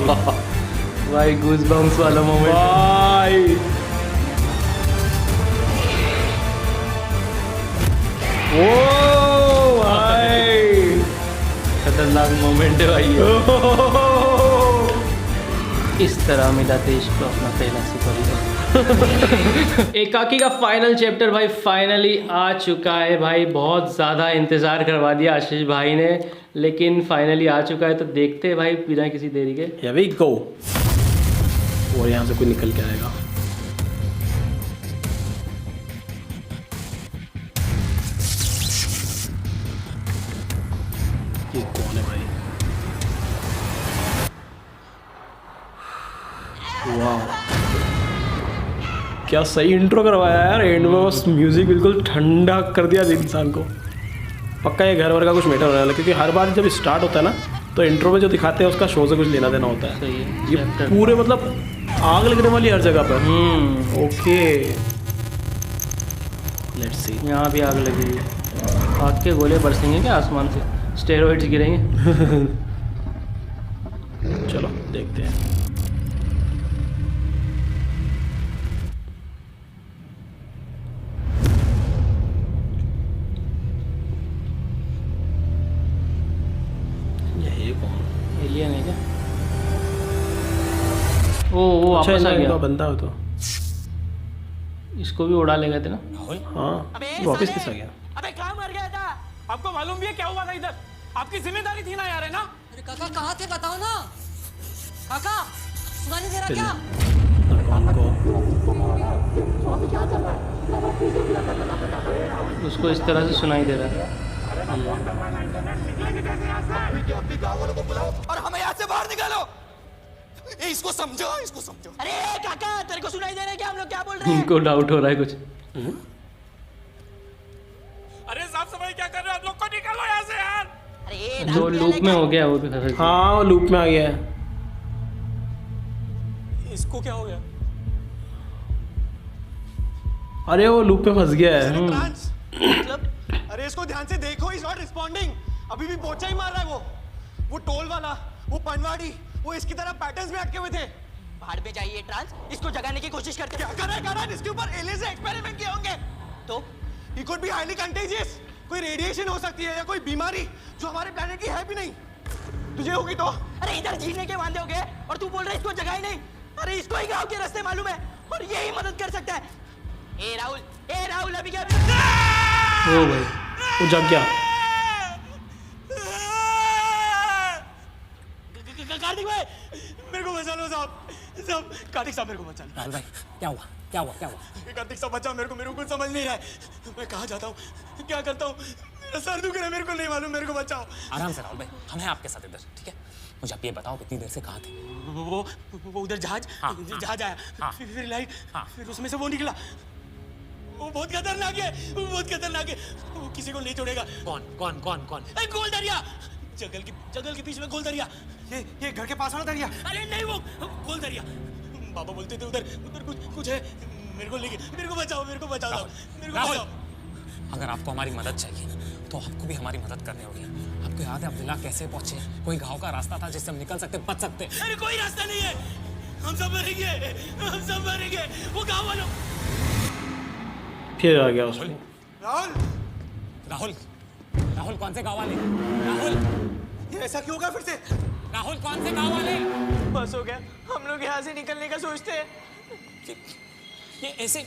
भाई गूज़बम्प्स वाला मोमेंट भाई ओ भाई खतरनाक मोमेंट है भाई ये। इस तरह मिला देश को अपना पहला सुपर हीरो। एकाकी का फाइनल चैप्टर भाई फाइनली आ चुका है भाई। बहुत ज़्यादा इंतज़ार करवा दिया आशीष भाई ने, लेकिन फाइनली आ चुका है। तो देखते हैं भाई बिना किसी देरी के। Here we go। और यहाँ से कोई निकल के आएगा। ये कौन है भाई? वाह क्या सही इंट्रो करवाया यार। एंड में बस म्यूजिक बिल्कुल ठंडा कर दिया इंसान को। पक्का ये घर वर का कुछ मैटर होने वाला है, क्योंकि हर बार जब स्टार्ट होता है ना तो इंट्रो में जो दिखाते हैं उसका शो से कुछ लेना देना होता है। सही है। ये पूरे मतलब आग लगने वाली हर जगह पर। Okay let's see. यहाँ भी आग लगी हुई है। आग के गोले बरसेंगे क्या आसमान से? स्टेरॉइड्स गिरेंगे। चलो देखते हैं। ये कौन? एलियन है क्या? वो वापस आ गया। बंदा हो तो इसको भी उड़ा ले गए थे ना। हाँ वापस किस आ गया? अबे कहाँ मर गया था? आपको मालूम भी है क्या हुआ था इधर? आपकी जिम्मेदारी थी ना यार, है ना? अरे काका कहाँ थे बताओ ना। काका सुना नहीं दे रहा क्या? उसको इस तरह से सुनाई दे रहा है। और हमें यहाँ से बाहर निकालो। इसको समझो, इसको समझो। अरे काका तेरे को सुनाई दे रहा है क्या हम लोग क्या बोल रहे हैं? इनको डाउट हो रहा है कुछ। अरे साफ सफाई क्या कर रहे हो आप लोग? को निकालो यहाँ से यार। अरे जो लूप में हो गया वो भी खतर। हाँ वो लूप में आ गया है। इसको क्या हो गया? अरे वो लूप में फंस गया है। मतलब अरे इसको ध्यान से देखो, इज नॉट रिस्पॉन्डिंग। अभी भी पोचा ही मार रहा है वो टोल वाला, वो पनवाड़ी, वो इसकी तरह पैटर्न्स में अटके हुए थे। बाहर पे जाइए ट्रांस, इसको जगाने की कोशिश करते क्या कर रहा है करण? इसके ऊपर एलियन से एक्सपेरिमेंट किए होंगे। तो he could be highly contagious. कोई रेडिएशन हो सकती है या कोई बीमारी जो हमारे प्लेनेट की है भी नहीं। तुझे होगी तो? अरे इधर जीने के वांदे हो गए और तू बोल रहा है इसको जगाई नहीं। अरे इसको ही गांव के रास्ते मालूम है और यही मदद कर सकता है। ए राहुल अभी क्या? ओ भाई वो जग गया। कार्तिक भाई मेरे को बचा लो साहब। कार्तिक साहब मेरे को बचा लो। राहुल भाई क्या हुआ? कार्तिक साहब बचाओ मेरे को कुछ समझ नहीं रहा है। मैं कहाँ जाता हूँ, क्या करता हूँ? मेरा सर दुख रहा है, मेरे को नहीं मालूम। मेरे को बचाओ। आराम से राहुल भाई, हम हैं आपके साथ इधर, ठीक है? मुझे आप ये बताओ कितनी देर से कहाँ थे? वो उधर जहाज आया। हाँ। फिर लाइट। हाँ। फिर उसमें से वो निकला। वो बहुत खतरनाक है। वो किसी को नहीं छोड़ेगा। कौन? अरे गोल दरिया, जंगल के बीच में गोल दरिया। ये घर के पास वाला दरिया। अरे नहीं वो गोल दरिया। बाबा बोलते थे उधर कुछ है। मेरे को बचाओ। राहुल, अगर आपको हमारी मदद चाहिए ना तो आपको भी हमारी मदद करनी होगी। आपको याद है अब्दुल्ला कैसे पहुंचे? कोई गांव का रास्ता था जिससे हम निकल सकते, बच सकते। अरे कोई रास्ता नहीं है। हम सब मरेंगे। वो गाँव वालों। फिर आ गया उसमें। राहुल कौन से गाँव वाले? राहुल ये ऐसा क्यों होगा फिर से? राहुल कौन से गाँव वाले? बस हो गया, हम लोग यहाँ से निकलने का सोचते हैं। ये ऐसे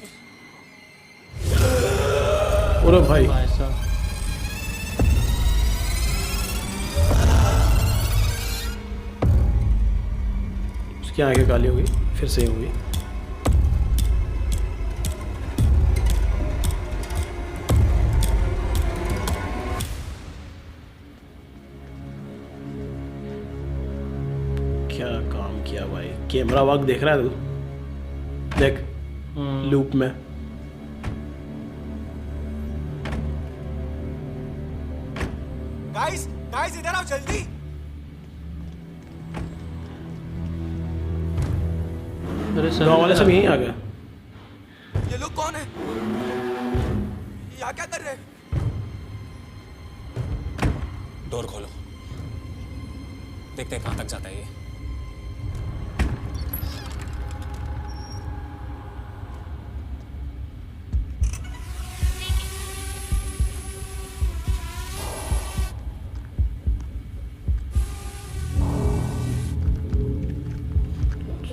अरे भाई साहब उसकी आंखें काली हो गई, फिर सही हो गई। क्या काम किया भाई। कैमरा वर्क देख रहा है तू? देख लूप में। गाइस इधर आओ जल्दी। अरे गाँव वाले सब यहीं आ गए। ये लोग कौन है? यहाँ क्या कर रहे हैं? डोर खोलो, देखते हैं कहाँ तक जाता है ये।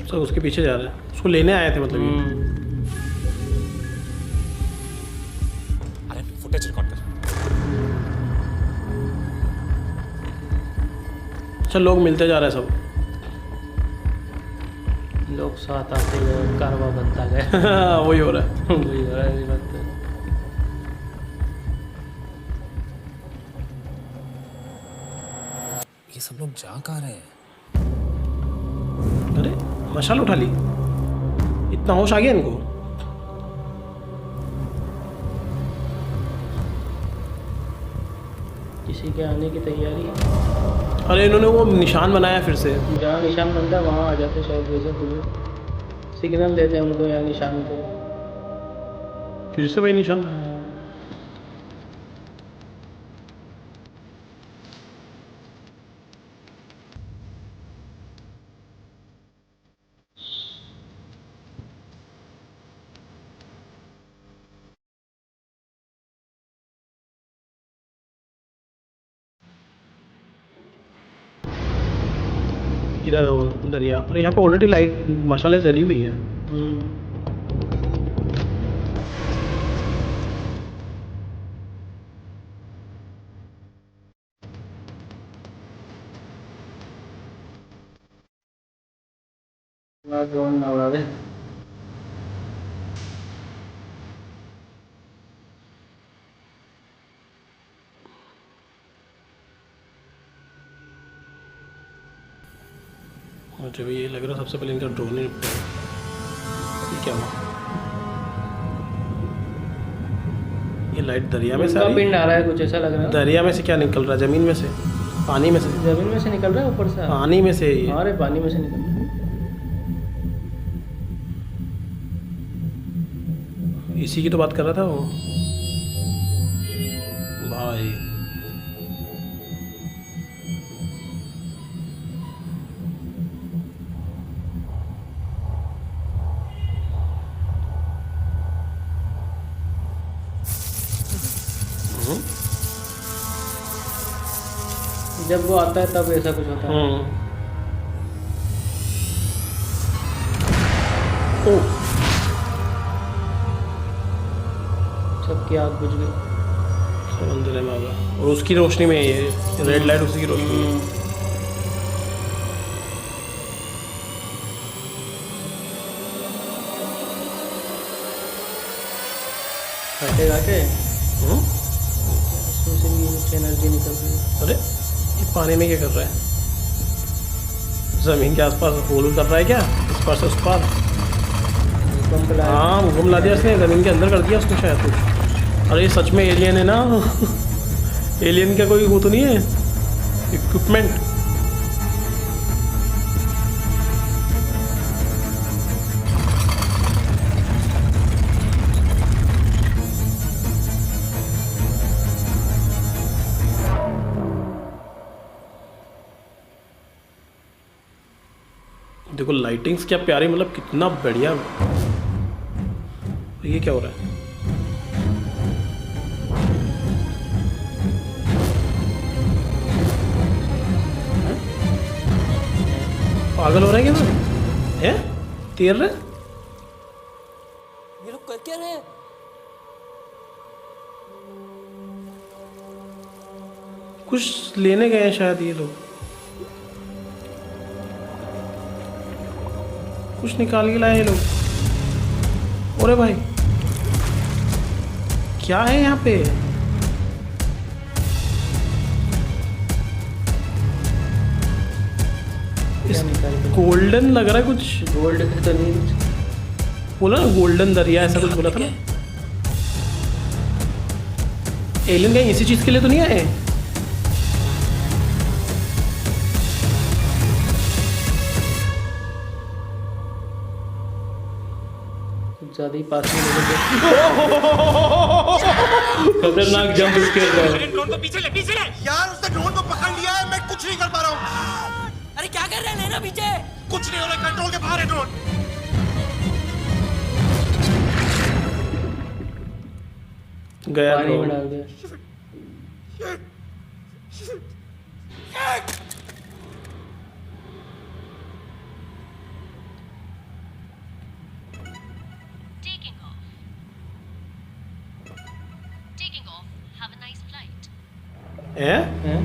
सब उसके पीछे जा रहे हैं, उसको लेने आए थे मतलब ये। अरे फुटेज रिकॉर्ड कर। अच्छा लोग मिलते जा रहे हैं सब। लोग साथ आते गए, कारवा बनता गया। वही हो रहा है। वही हो रहा है ये बात तो। ये सब लोग जा कहाँ रहे हैं? अरे मशाल उठा ली, इतना होश आ गया इनको। किसी के आने की तैयारी है। अरे इन्होंने वो निशान बनाया फिर से। जहाँ निशान बनता है वहाँ आ जाते शायद, वैसे पुलिस सिग्नल देते हैं उनको यहाँ निशान पे। फिर से वही निशान। इधर दरिया, अरे यहाँ पे ऑलरेडी लाइट मसाले जली हुई है। ड्रोन ना उड़ा दे। मुझे भी ये लग रहा है सबसे पहले इनका ड्रोन ही निपटा। ये क्या हुआ? ये लाइट दरिया में से आ उनका रही है? पिंड आ रहा है कुछ ऐसा लग रहा है। दरिया में से क्या निकल रहा है? जमीन में से, पानी में से? जमीन में से निकल रहा है ऊपर से। पानी में से ये। अरे पानी में से निकल रहा है। इसी की तो बात कर रहा था वो भाई। जब वो आता है तब ऐसा कुछ होता है। ओ सबकी आग बुझ गई। सब अंधेरे में आ गया और उसकी रोशनी में ये रेड लाइट उसी की रोशनी में। हटेगा के इसमें से भी कुछ एनर्जी निकल रही है। अरे ये पानी में क्या कर रहा है? जमीन के आसपास होल कर रहा है क्या? इस पार से उस पार। भूकंप लाया। हाँ भूकंप ला दिया उसने, जमीन के अंदर कर दिया उसको शायद कुछ। अरे ये सच में एलियन है ना। एलियन का कोई वो तो नहीं है इक्विपमेंट? देखो लाइटिंग्स क्या प्यारी, मतलब कितना बढ़िया। ये क्या हो रहा है? पागल हो रहा है क्या ना? है तैर रहे? ये लोग कर क्या रहे हैं? कुछ लेने गए हैं शायद ये लोग, कुछ निकाल के लाए ये लोग। अरे भाई क्या है यहाँ पे? क्या निकाल के? गोल्डन लग रहा है कुछ। गोल्ड का तो नहीं कुछ। बोला ना गोल्डन दरिया, ऐसा कुछ बोला था ना। एलियन कहीं इसी चीज के लिए तो नहीं आए? कुछ ज्यादा ही पास में लेके खतरनाक जंप स्केयर है। ड्रोन को पीछे ले यार, उसने ड्रोन को पकड़ लिया है, मैं कुछ नहीं कर पा रहा हूँ। अरे क्या कर रहे हैं? लेना पीछे। कुछ नहीं हो रहा, कंट्रोल के बाहर है ड्रोन। गया पानी में drone। डाल दिया। हैं? हैं?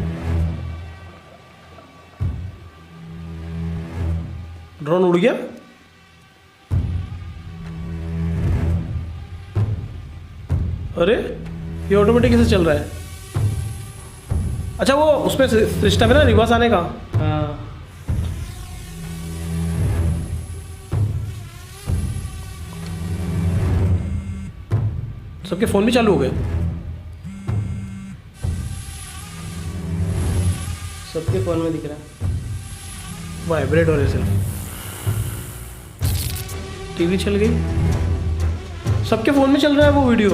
ड्रोन उड़ गया? अरे ये ऑटोमेटिक कैसे चल रहा है? अच्छा वो उसमें सिस्टम है ना रिवर्स आने का। हाँ सबके फ़ोन भी चालू हो गए। सबके फ़ोन में दिख रहा है। वाइब्रेट हो रहे सिर्फ। टीवी चल गई। सबके फ़ोन में चल रहा है वो वीडियो।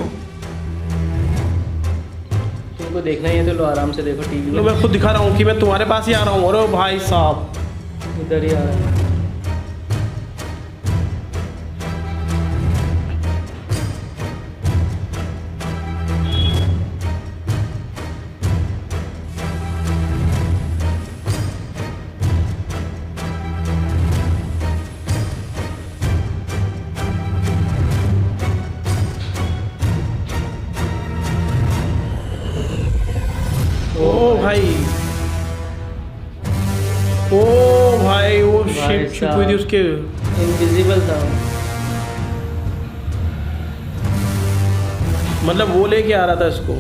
तुमको देखना ही है तो लो आराम से देखो टीवी लो में। मैं खुद दिखा रहा हूँ कि मैं तुम्हारे पास ही आ रहा हूँ। अरे भाई साहब इधर ही आ रहा है। ओ भाई, ओ भाई वो शिप शिप हुई थी उसके। इनविजिबल था। मतलब वो लेके आ रहा था इसको।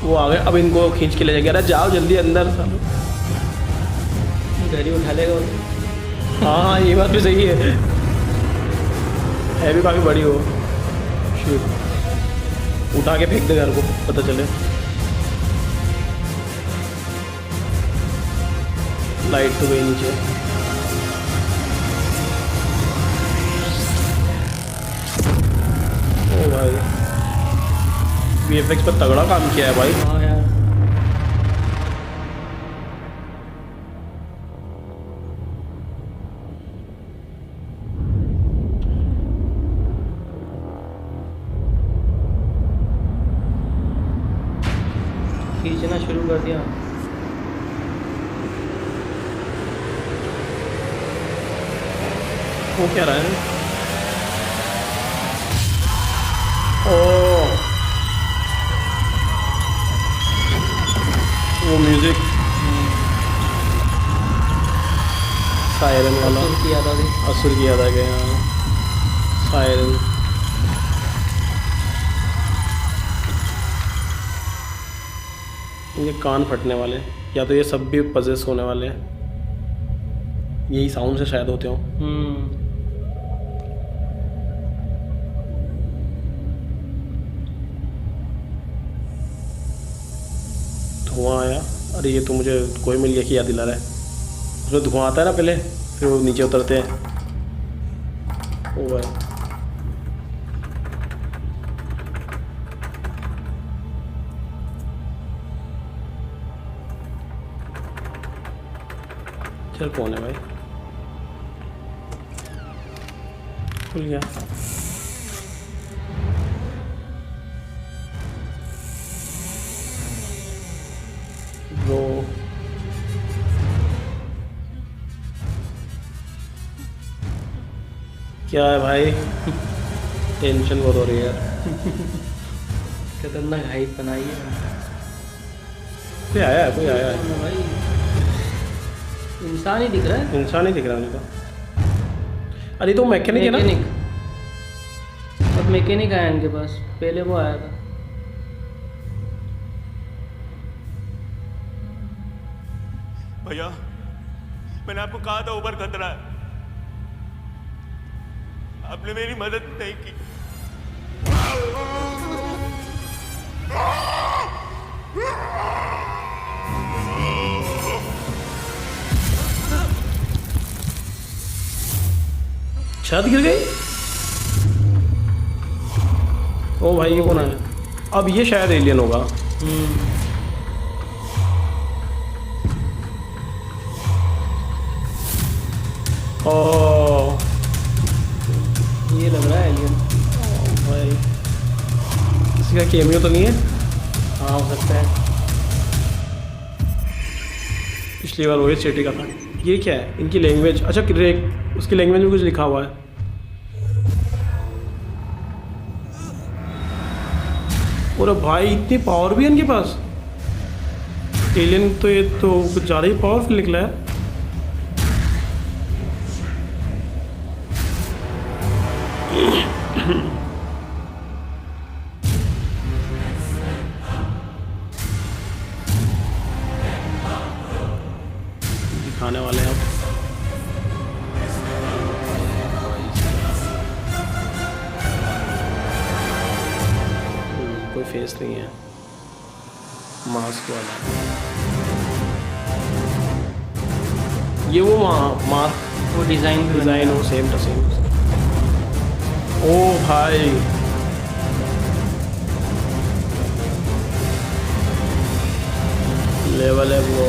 वो आ गए, अब इनको खींच के ले जाएंगे। अरे जाओ जल्दी अंदर सालो। घर ही उठा लेगा वो। हाँ ये बात भी सही है भी काफ़ी बड़ी हो। शिप उठा के फेंक दे घर को, पता चले। लाइट तो गई नीचे। ओ भाई VFX पर तगड़ा काम किया है भाई। हाँ यार खींचना शुरू कर दिया। वो क्या रहा है? ओ वो म्यूजिक सायरन वाला असुर की याद आ गई। असुर की याद आ गया। सायरन ये कान फटने वाले, या तो ये सब भी पजेस होने वाले हैं। यही साउंड से शायद होते हो। धुआं आया। अरे ये तो मुझे कोई मिल गया कि याद दिला रहा है। उसमें धुआं आता है ना पहले, फिर वो नीचे उतरते हैं। ओ भाई चल कौन है भाई? खुल गया। ब्रो क्या है भाई? टेंशन बहुत हो रही है यार। खतरनाक हाइप बनाई है। कोई आया है, कोई आया है। ना भाई इंसान ही दिख रहा है। इंसान ही दिख रहा है मुझे तो। अरे तो मैकेनिक है ना? मैकेनिक। अब मैकेनिक आया इनके पास, पहले वो आया था। भैया मैंने आपको कहा था ऊपर खतरा है, आपने मेरी मदद नहीं की। छत गिर गई। ओ भाई ये कौन है? अब ये शायद एलियन होगा। ओ ये लग रहा है एलियन। भाई किसी का कैमियो तो नहीं है? हाँ हो सकता है। पिछली बार रोहित शेट्टी का था। ये क्या है? इनकी लैंग्वेज। अच्छा उसकी लैंग्वेज में कुछ लिखा हुआ है। और भाई इतनी पावर भी है इनके पास। एलियन तो ये तो कुछ ज़्यादा ही पावरफुल निकला है। दिखाने वाले हैं अब। कोई फेस नहीं है, मास्क वाला। ये वो मास्क वो डिज़ाइन हो सेम टू सेम। ओ भाई लेवल है वो।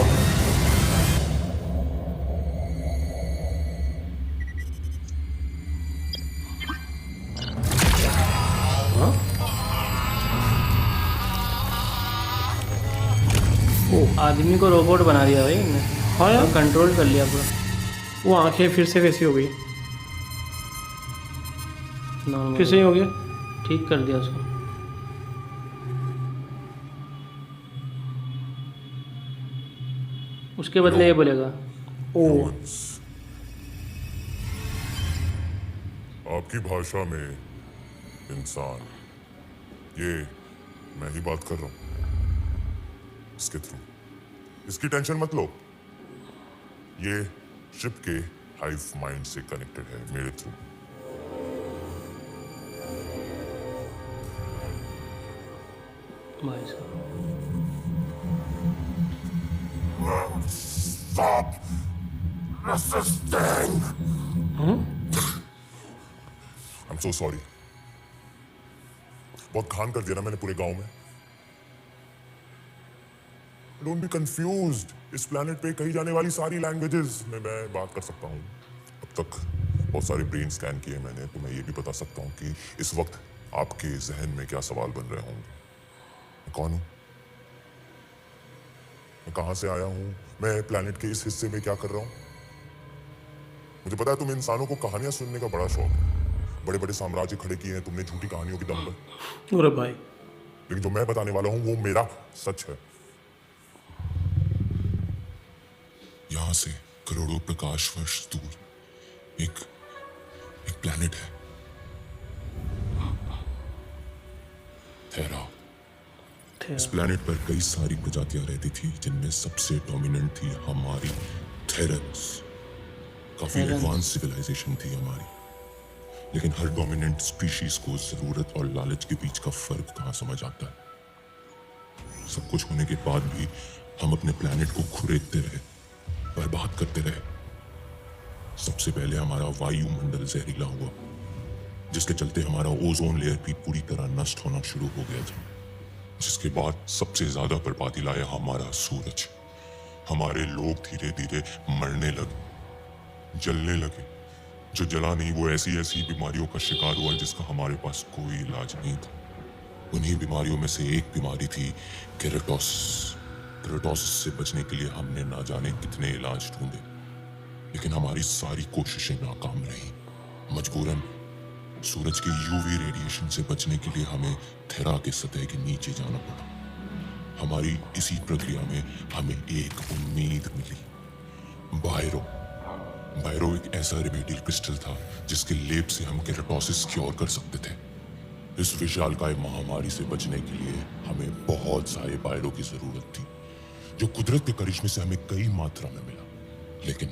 आदमी को रोबोट बना दिया भाई इनने। हाँ यार, कंट्रोल कर लिया पूरा। वो आंखें फिर से वैसी हो गई। नॉर्मल फिर से ही हो गया। ठीक कर दिया उसको। उसके बदले ये बोलेगा। ओ आपकी भाषा में इंसान, ये मैं ही बात कर रहा हूं इसके थ्रू। इसकी टेंशन मत लो, ये शिप के हाइव माइंड से कनेक्टेड है मेरे थ्रू। भाई साहब Stop resisting. I'm so sorry. बहुत घान कर दिया ना मैंने पूरे गांव में। Don't be confused. इस प्लेनेट पे कही जाने वाली सारी लैंग्वेजेस में मैं बात कर सकता हूँ। अब तक बहुत सारे ब्रेन स्कैन किए मैंने, तो मैं ये भी बता सकता हूँ कि इस वक्त आपके जहन में क्या सवाल बन रहे होंगे। मैं कौन हूँ, मैं कहाँ से आया हूँ, मैं प्लेनेट के इस हिस्से में क्या कर रहा हूँ। मुझे पता है तुम इंसानों को कहानियां सुनने का बड़ा शौक है। बड़े बड़े साम्राज्य खड़े किए हैं तुमने झूठी कहानियों की दम पर। अरे भाई, लेकिन जो मैं बताने वाला हूँ वो मेरा सच है। यहां से करोड़ों प्रकाश वर्ष दूर एक प्लेनेट है, थेरा। इस प्लेनेट पर कई सारी प्रजातियां रहती थी, जिनमें सबसे डोमिनेंट थी हमारी थेरन्स। काफी एडवांस सिविलाइजेशन थी हमारी, लेकिन हर डोमिनेंट स्पीशीज को जरूरत और लालच के बीच का फर्क कहां समझ आता है। सब कुछ होने के बाद भी हम अपने प्लेनेट को खुरेदते रहे, बर्बाद करते रहे। सबसे पहले हमारा वायुमंडल जहरीला हुआ, जिसके चलते हमारा ओजोन लेयर भी पूरी तरह नष्ट होना शुरू हो गया था। जिसके बाद सबसे ज्यादा बर्बादी लाया हमारा सूरज। हमारे लोग धीरे धीरे मरने लगे, जलने लगे। जो जला नहीं वो ऐसी ऐसी बीमारियों का शिकार हुआ जिसका हमारे पास कोई इलाज नहीं था। उन्हीं बीमारियों में से एक बीमारी थी केराटोसिस। केराटोसिस से बचने के लिए हमने ना जाने कितने इलाज ढूंढे, लेकिन हमारी सारी कोशिशें नाकाम रही। मजबूरन सूरज के यूवी रेडिएशन से बचने के लिए हमें थेरा के सतह के नीचे जाना पड़ा। हमारी इसी प्रक्रिया में हमें एक उम्मीद मिली, बायरो। बायरो एक ऐसा रेमेडियल क्रिस्टल था जिसके लेप से हम केराटोसिस क्योर कर सकते थे। इस विशालकाय महामारी से बचने के लिए हमें बहुत सारे बायरो की जरूरत थी, जो कुदरत के करिश्मे से हमें कई मात्रा में मिला। लेकिन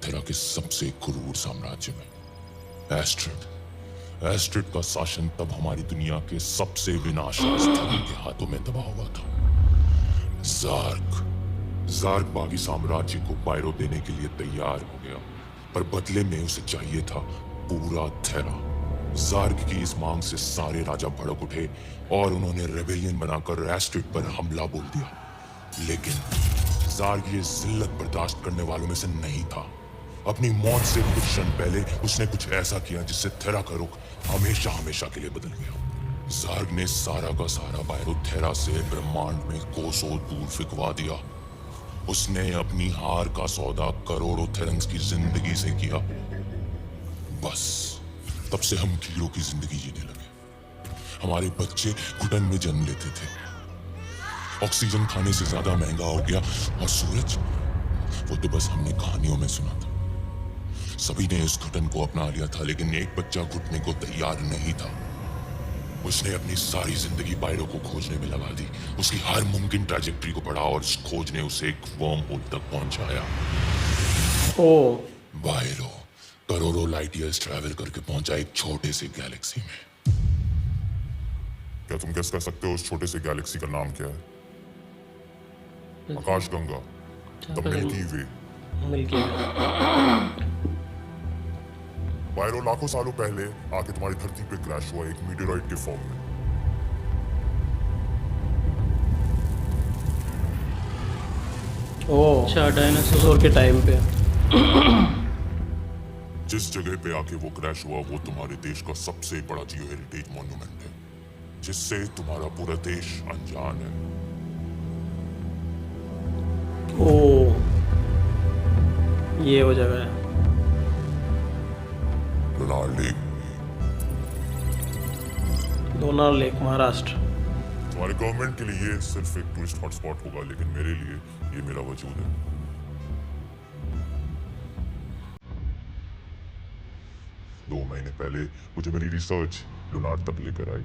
थेरा के सबसे क्रूर साम्राज्य में एस्ट्रिड का शासन तब हमारी दुनिया के सबसे विनाशकारी के हाथों में दबा हुआ था। ज़ार्ग बागी साम्राज्य को बायरो देने के लिए तैयार हो गया, पर बदले में उसे चाहिए था पूरा थेरा। ज़ार्ग की इस मांग से सारे राजा भड़क उठे और उन्होंने रेबेलियन बनाकर एस्ट्रिड पर हमला बोल दिया। लेकिन ज़ार्ग ये जिल्लत बर्दाश्त करने वालों में से नहीं था। अपनी मौत से कुछ क्षण पहले उसने कुछ ऐसा किया जिससे थेरा का रुख हमेशा हमेशा के लिए बदल गया। ज़ार्ग ने सारा का सारा बायरो थेरा से ब्रह्मांड में कोसों दूर फिकवा दिया। उसने अपनी हार का सौदा करोड़ों थेरन्स की जिंदगी से किया। बस तब से हम कीड़ों की जिंदगी जीने लगे। हमारे बच्चे घुटन में जन्म लेते थे। ऑक्सीजन खाने से ज्यादा महंगा हो गया, और सूरज, वो तो बस हमने कहानियों में सुना था। सभी ने इस घुटन को अपना लिया था, लेकिन एक बच्चा घुटने को तैयार नहीं था। उसने अपनी सारी जिंदगी बायरो को खोजने में लगा दी। उसकी हर मुमकिन ट्रैजेक्टरी को पढ़ा और उस खोज ने उसे एक वर्म होल तक पहुंचाया। ओ बायरो करोड़ों लाइट ईयर्स ट्रैवल करके पहुंचा एक छोटे से गैलेक्सी में। क्या तुम गेस कर सकते हो उस छोटे से गैलेक्सी का नाम क्या है? आकाशगंगा, द मिल्की वे। मिल्की बायरो लाखों सालों पहले आके तुम्हारी धरती पे क्रैश हुआ एक मीटेरॉइड के फॉर्म में। ओ अच्छा, डायनासोर। ससुर के टाइम पे। जिस जगह पे आके वो क्रैश हुआ वो तुम्हारे देश का सबसे बड़ा जियो हेरिटेज मॉन्यूमेंट है, जिससे तुम्हारा पूरा देश अनजान है। ओ ये वो जगह है। लोनार लेक। लोनार लेक, महाराष्ट्र। तुम्हारे गवर्नमेंट के लिए ये सिर्फ एक टूरिस्ट हॉटस्पॉट होगा, लेकिन मेरे लिए ये मेरा वजूद है। 2 महीने पहले मुझे मेरी रिसर्च लुनार तक लेकर आई।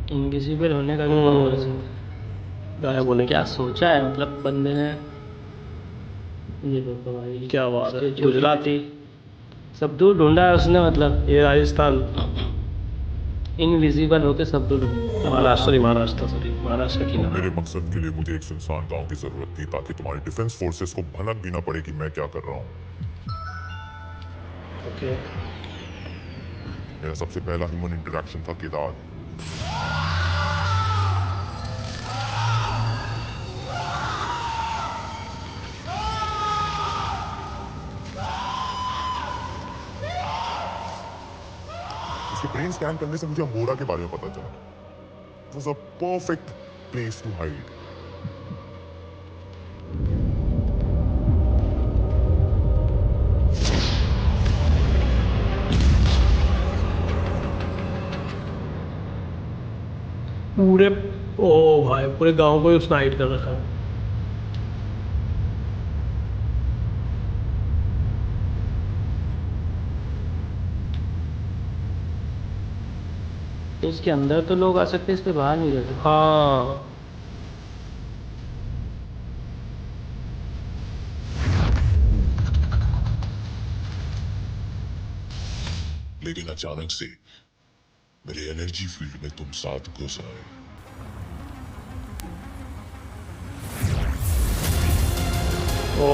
इनविजिबल होने का भी पावर है। गायब होने क्या सोचा है मतलब बंदे ने। ये देखो भाई, क्या बात है। जो गुजराती। सब दूर ढूंढा है उसने, मतलब ये राजस्थान, इनविजिबल होके सब दूर ढूंढा। महाराष्ट्र की ना। मेरे मकसद के लिए मुझे एक सुनसान गांव की जरूरत थी, ताकि तुम्हारी डिफेंस फोर्सेस को भनक भी ना पड़े कि मैं क्या कर रहा हूँ। ओके। मेरा सबसे पहला ह्यूमन इंटरेक्शन था केदार। उसके ब्रेन स्कैन करने से मुझे अम्बोरा के बारे में पता चला। It was a perfect place to hide. पूरे ओ भाई पूरे गांव को ही उसने हाइड कर रखा है। तो इसके अंदर तो लोग आ सकते हैं, इस पे बाहर नहीं जा सकते। हाँ लेकिन अचानक से मेरे एनर्जी फील्ड में तुम साथ घुस आए। ओ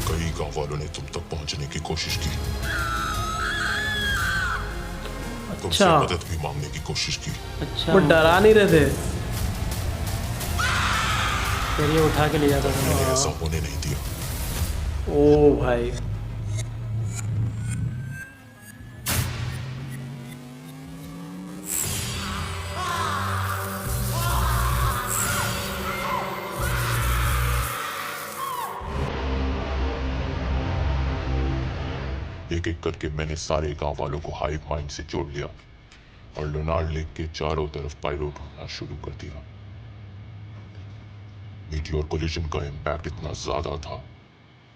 कई गांव वालों ने तुम तक पहुंचने की कोशिश की, तुमसे अच्छा। मदद भी मांगने की कोशिश की। अच्छा, वो डरा नहीं रहे थे। फिर ये उठा के ले जाता था। मैंने ऐसा होने नहीं दिया। ओ भाई एक एक करके मैंने सारे गांव वालों को हाइव माइंड से जोड़ लिया और लोनार लेक के चारों तरफ पायरो ढूंढना शुरू कर दिया। मीटियोर कोलिजन का इम्पैक्ट इतना ज्यादा था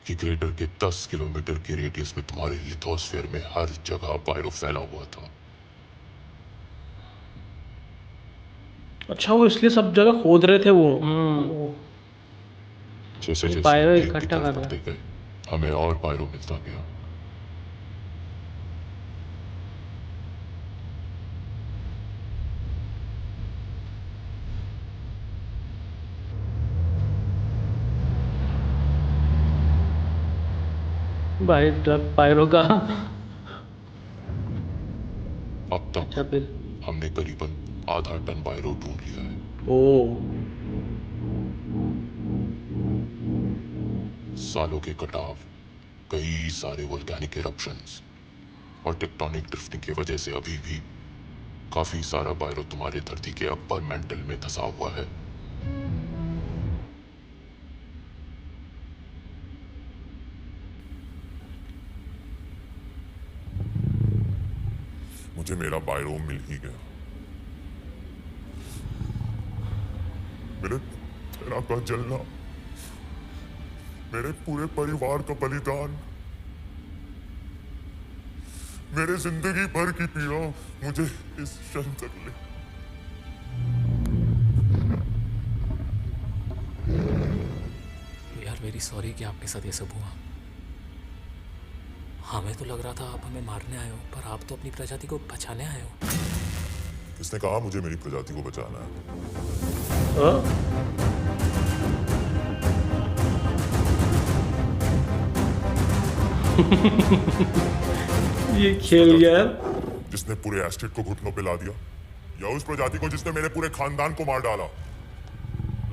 कि क्रेटर के 10 किलोमीटर के रेडियस में तुम्हारे लिथोस्फीयर में हर जगह पायरो फैला हुआ था। अच्छा, वो इसलिए सब जगह खोद रहे थे वो। जैसे जैसे पायरो लेक की इकट्ठा तरफ कर रहा बढ़ते गए, हमें और पायरो मिलता गया। भाई ट्रक पायरो का। अब तक अच्छा, फिर हमने करीबन आधा टन पायरो ढूंढ लिया है। ओ सालों के कटाव, कई सारे वोल्केनिक इरप्शंस और टेक्टोनिक ड्रिफ्टिंग की वजह से अभी भी काफी सारा बायरो तुम्हारी धरती के अपर मेंटल में धंसा हुआ है। मुझे मेरा बायरो मिल ही गया। मेरे तेरा का जलना, मेरे पूरे परिवार का बलिदान, मेरे जिंदगी भर की पीड़ा मुझे इस क्षण तक ले। वी आर वेरी सॉरी कि आपके साथ ये सब हुआ। हमें तो लग रहा था आप हमें मारने आए हो, पर आप तो अपनी प्रजाति को बचाने आए हो। किसने कहा मुझे मेरी प्रजाति को बचाना है? ये खेल गया यार। जिसने पूरे एस्टेट को घुटनों पे ला दिया, या उस प्रजाति को जिसने मेरे पूरे खानदान को मार डाला?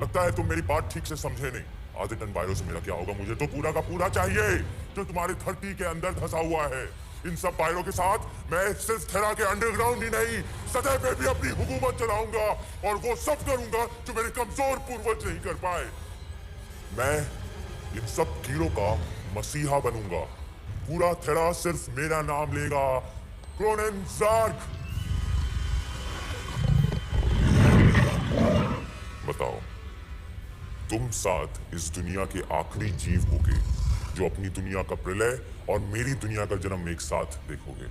लगता है तुम मेरी बात ठीक से समझे नहीं। आधे टन बायरो से मेरा क्या होगा? मुझे तो पूरा का पूरा चाहिए जो तुम्हारी धरती के अंदर धंसा हुआ है। इन सब बायरों के साथ मैं सिर्फ थेरा के अंडरग्राउंड ही नहीं, सतह पे भी अपनी हुकूमत चलाऊंगा, और वो सब करूंगा जो मेरे कमजोर पूर्वज नहीं कर पाए। मैं इन सब कीड़ों का मसीहा बनूंगा। पूरा थेरा सिर्फ मेरा नाम लेगा, क्रोनन ज़ार्क। बताओ, तुम साथ इस दुनिया के आखिरी जीव होगे जो अपनी दुनिया का प्रलय और मेरी दुनिया का जन्म एक साथ देखोगे।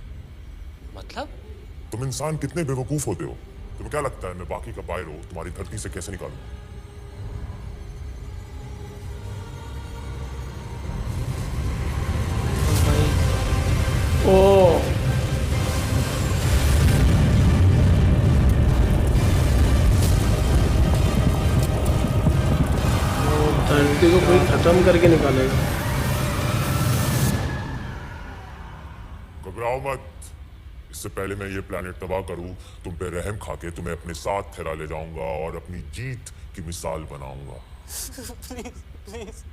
मतलब? तुम इंसान कितने बेवकूफ होते हो। तुम्हें क्या लगता है मैं बाकी का बायरो तुम्हारी धरती से कैसे निकालूं? ओ धरती को कोई खत्म करके निकालेगा। घबराओ मत। इससे पहले मैं ये प्लेनेट तबाह करूं, तुम पे रहम खाके तुम्हें अपने साथ थेरा ले जाऊंगा और अपनी जीत की मिसाल बनाऊंगा। प्लीज प्लीज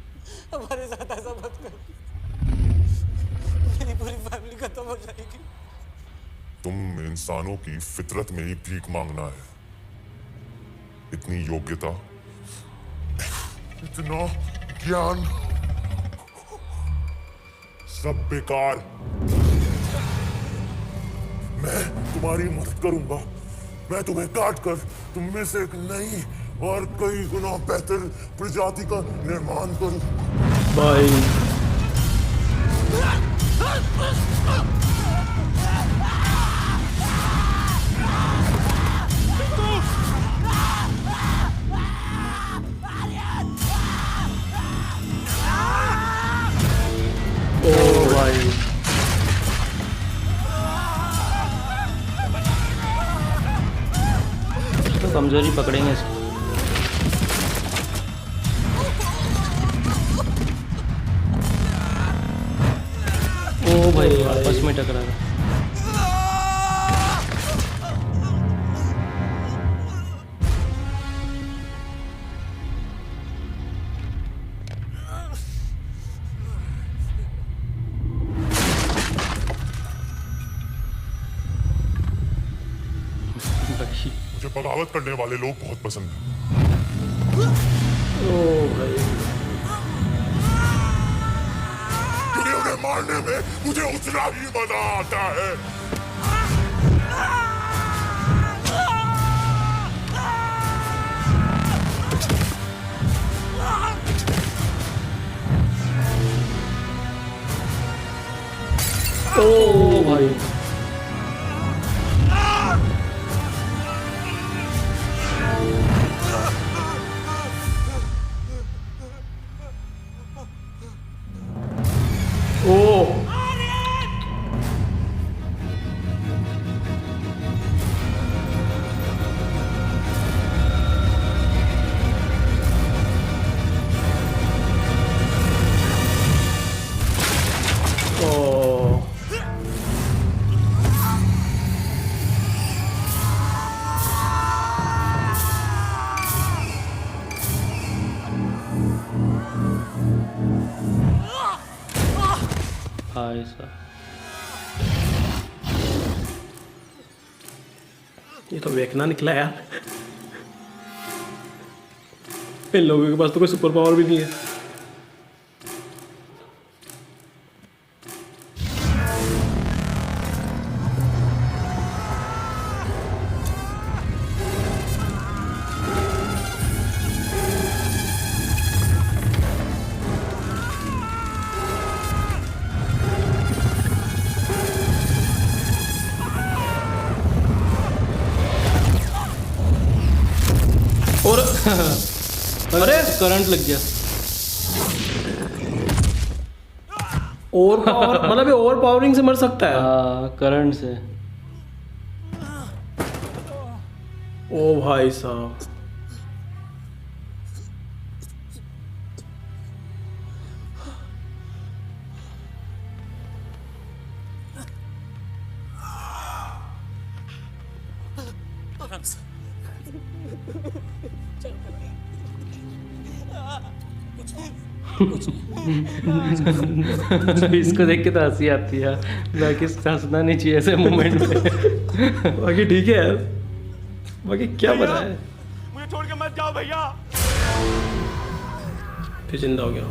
हमारे साथ ऐसा मत करो, मेरी पूरी फैमिली खत्म हो जाएगी। तुम इंसानों की फितरत में ही भीख मांगना है। इतनी योग्यता, इतना ज्ञान, सब बेकार। मैं तुम्हारी मदद करूंगा। मैं तुम्हें काट कर तुम में से एक नई और कई गुना बेहतर प्रजाति का निर्माण करूं। भाई ओ भाई तो कमजोरी पकड़ेंगे इसको। ओ भाई आपस में टकरा गए। मुझे बगावत करने वाले लोग बहुत पसंद हैं। ओ भाई क्योंकि उन्हें मारने में मुझे उतना ही मजा आता है। ओ भाई ओ भाई साहब ये तो वेकना निकला यार। इन लोगों के पास तो कोई सुपर पावर भी नहीं है। और अरे करंट लग गया। ओवर पावर मतलब ये ओवर पावरिंग से मर सकता है। करंट से। ओ भाई साहब, इसको देख के तो हंसी आती है, बाकी हंसना नहीं चाहिए ऐसे मोमेंट में। बाकी ठीक है यार, बाकी क्या पता है। मुझे छोड़ के मत जाओ भैया। फिर जिंदा हो गया।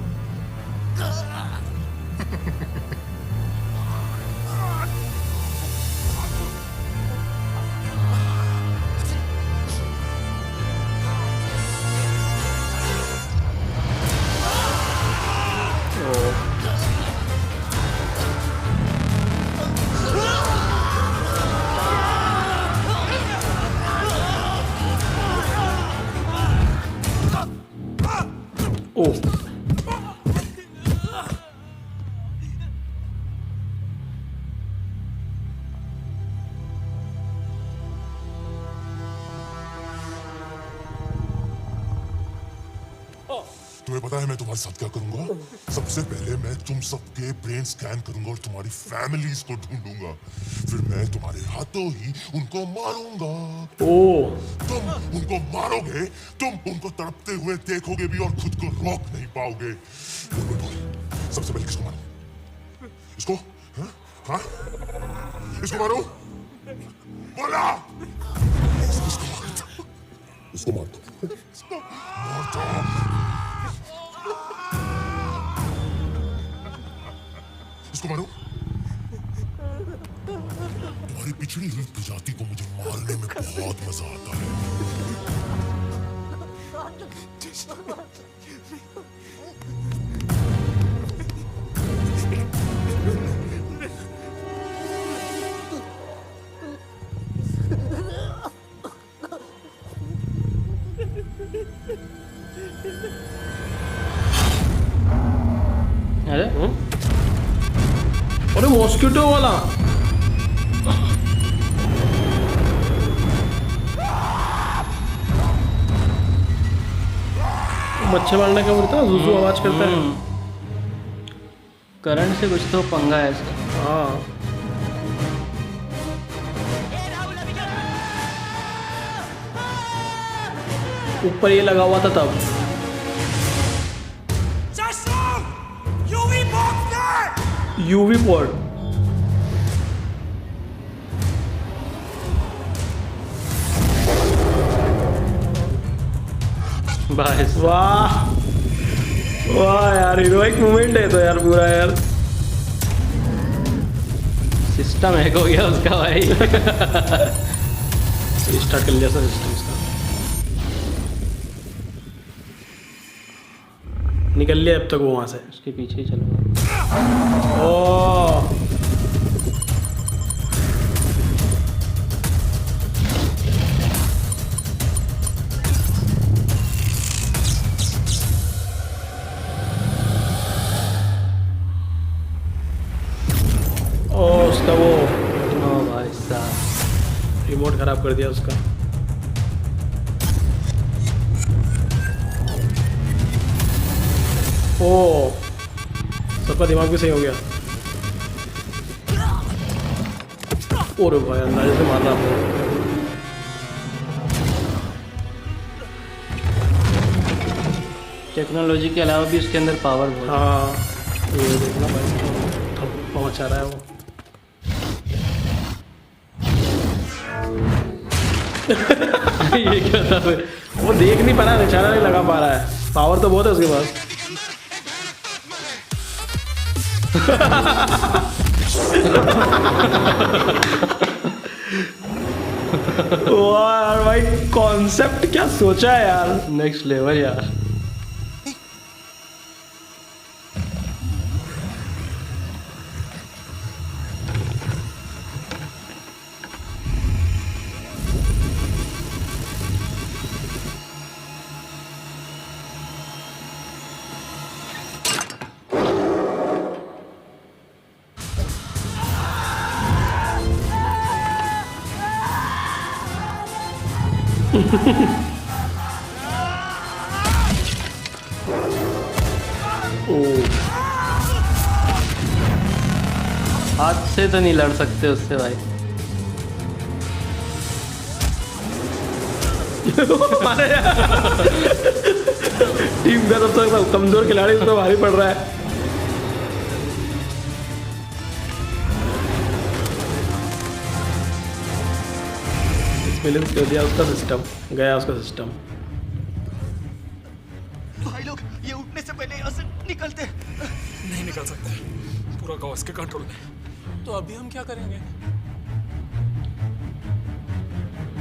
ओ तुम्हें पता है मैं तुम्हारे साथ क्या करूंगा? सबसे पहले मैं तुम सबके ब्रेन स्कैन करूंगा और तुम्हारी फैमिलीज को ढूंढूंगा। फिर मैं तुम्हारे हाथों ही उनको मारूंगा। ओ तुम उनको मारोगे, तुम उनको तड़पते हुए देखोगे भी और खुद को रोक नहीं पाओगे। बोल बोल बोल, सबसे पहले किसको मारूं? इसको? हाँ? हाँ? इसको मारूं? बोला! इसको मार दो। मार दो। इसको मारो। तुम्हारी पिछड़ी हुई प्रजाति को मुझे मारने में बहुत मजा आता है। अरे अरे मॉस्किटो वाला मच्छर मारने का बोलता है, जुजू आवाज करता है। करंट से कुछ तो पंगा है इसका। हाँ ऊपर ये लगा हुआ था तब। UV pod. बस वाह वाह यार, हीरोइक मोमेंट है तो यार पूरा यार। सिस्टम हैक हो गया उसका भाई। स्टार्ट कर लिया सर सिस्टम इसका। निकल लिया अब तक वो वहां से। उसके पीछे ही चलो। ओ उसका वो ओ भाई साहब, रिमोट खराब कर दिया उसका। ओ सबका दिमाग भी सही हो गया। ओरे भाई अंदाजे से मार रहा था। टेक्नोलॉजी के अलावा भी उसके अंदर पावर बहुत है। हाँ ये देखना भाई पहुंचा रहा है वो। ये क्या था फिर? वो देख नहीं पा रहा, निशाना नहीं लगा पा रहा है। पावर तो बहुत है उसके पास। वाह यार भाई, कॉन्सेप्ट क्या सोचा है यार। नेक्स्ट लेवल यार। हाथ से तो नहीं लड़ सकते उससे भाई। टीम का सबसे कमजोर खिलाड़ी उसको भारी पड़ रहा है। बैलेंस कर दिया उसका सिस्टम, गया उसका सिस्टम। भाई लोग ये उठने से पहले यहाँ से निकलते। नहीं निकल सकते, पूरा गांव इसके कंट्रोल में। तो अभी हम क्या करेंगे?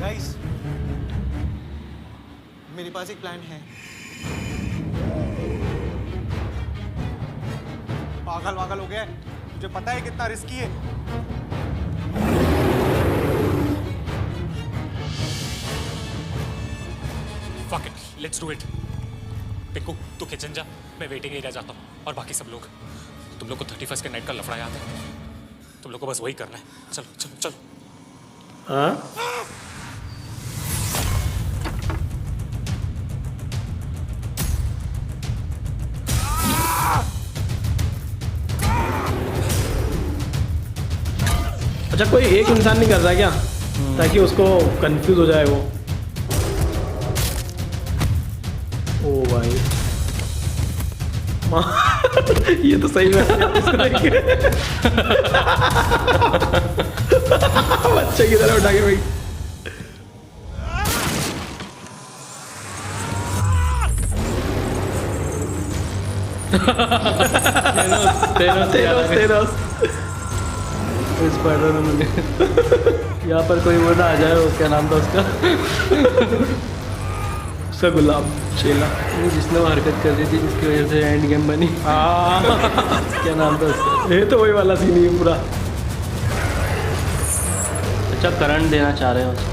गाइस, मेरे पास एक प्लान है। पागल वागल हो गया, मुझे पता है कितना रिस्की है। Fuck it, let's do it. Piku, तू किचन जा, मैं वेटिंग एरिया जाता हूँ। और बाकी सब लोग, तुम लोग को 31st के नाइट का लफड़ा याद है? तुम लोग को बस वही करना है। चलो चलो चलो। हाँ अच्छा, कोई एक इंसान नहीं कर रहा क्या, ताकि उसको कंफ्यूज हो जाए वो। ओ भाई ये तो सही में बच्चे की तरह उठा के भाई। तेनोस स्पाइडरमैन में यहाँ पर कोई वो ना आ जाए, वो क्या नाम था उसका? उसका गुलाब चेला, जिसने वो हरकत कर दी थी जिसकी वजह से एंड गेम बनी। क्या नाम था उसका? ये तो वही वाला सीन ही है पूरा। अच्छा, करंट देना चाह रहे हैं उसको।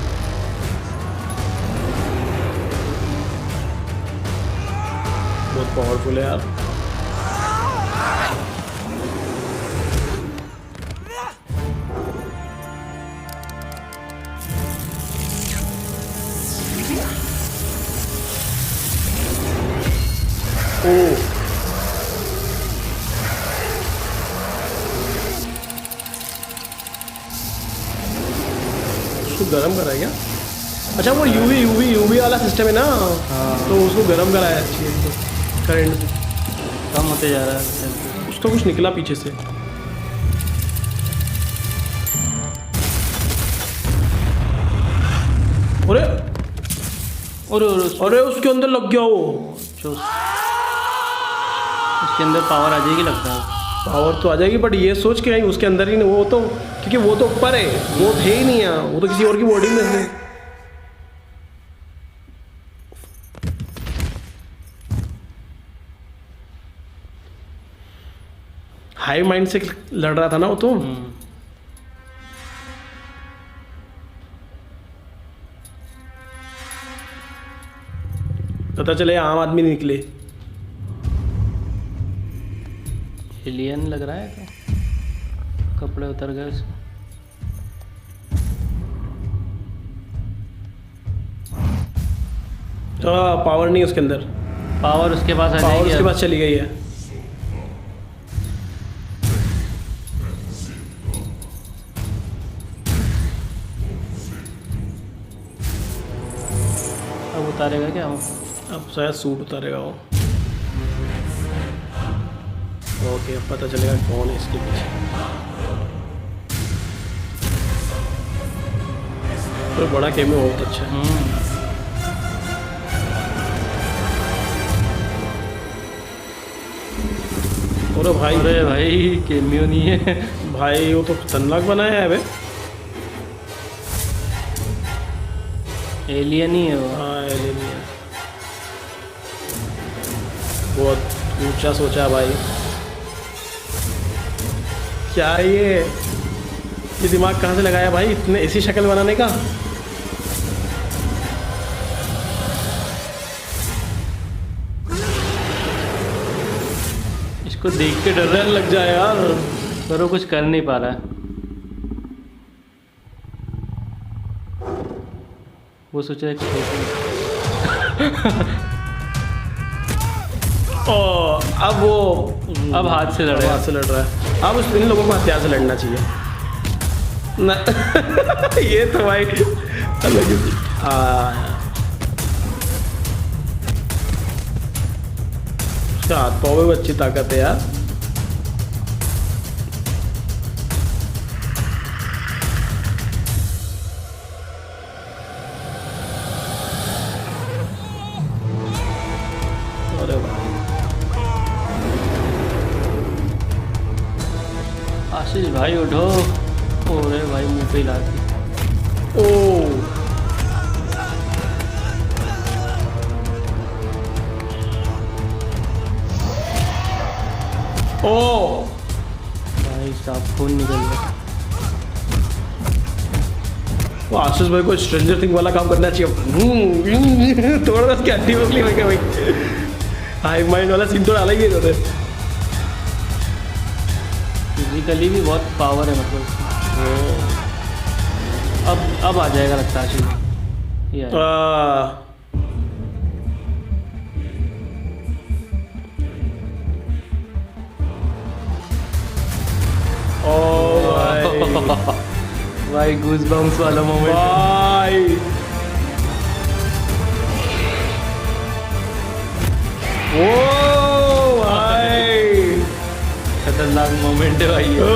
बहुत पावरफुल है यार। गरम करा है क्या? अच्छा, वो यूवी वाला सिस्टम है ना। तो उसको गरम कराया है करंट से। कम होते जा रहा है। उसको कुछ निकला पीछे से। अरे अरे उसके अंदर लग गया वो। उसके अंदर पावर आ जाएगी लगता है। पावर तो आ जाएगी, बट ये सोच के उसके अंदर ही नहीं, वो तो क्योंकि वो तो ऊपर है, वो थे ही नहीं है, वो तो किसी और की बॉडी में है। हाई माइंड से लड़ रहा था ना वो तो। पता चले आम आदमी निकले। एलियन लग रहा है तो कपड़े उतर गए उसके। तो पावर नहीं उसके अंदर, पावर उसके पास आ पावर जाएगी। उसके पास चली गई है। अब उतारेगा क्या वो? अब शायद सूट उतारेगा वो। ओके, अब पता चलेगा कौन है इसके पीछे। तो बड़ा कैमियो बहुत अच्छा है। और भाई अरे भाई कैमियो नहीं है भाई वो तो खतरनाक बनाया है बे। एलियन ही है वो। हाँ एलियन ही है। बहुत ऊंचा सोचा भाई। क्या है ये दिमाग कहाँ से लगाया भाई इतने ऐसी शक्ल बनाने का। इसको देख के डर लग जाए यार। पर वो कुछ कर नहीं पा रहा है। वो सोच रहा है ओ अब वो अब हाथ से लड़ हाथ से लड़ रहा है। अब उस इन लोगों को हथियार से लड़ना चाहिए ना। ये तो भाई अलग ही उसका हाथ पाँव में अच्छी ताकत है यार। अरे भाई आशीष भाई उठो। अरे भाई मुंह पे ही ला दी। ओ भाई साहब खून निकल गया। वो आशीष भाई को स्ट्रेंजर थिंग वाला काम करना चाहिए। थोड़ा सा हड्डी पसली में क्या भाई हाई माइंड वाला सीन तो डाला ही नहीं रहते। फिजिकली भी बहुत पावर है मतलब। अब आ जाएगा लगता है आशीष। ये आया। ओ भाई गूज बम्स वाला मोमेंट। भाई ओ भाई खतरनाक मोमेंट है भाई ये।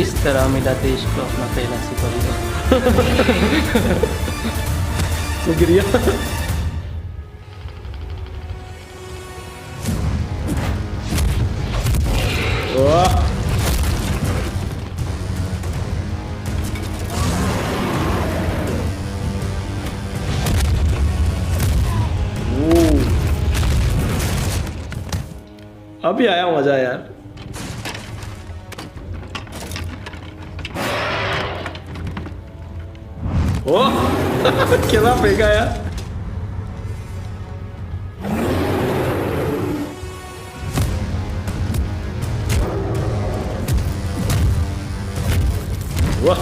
इस तरह मिला देश को अपना पहला सुपर हीरो। शुक्रिया। वाह अभी आया मजा यार। ओ क्या फेंका यार। वाह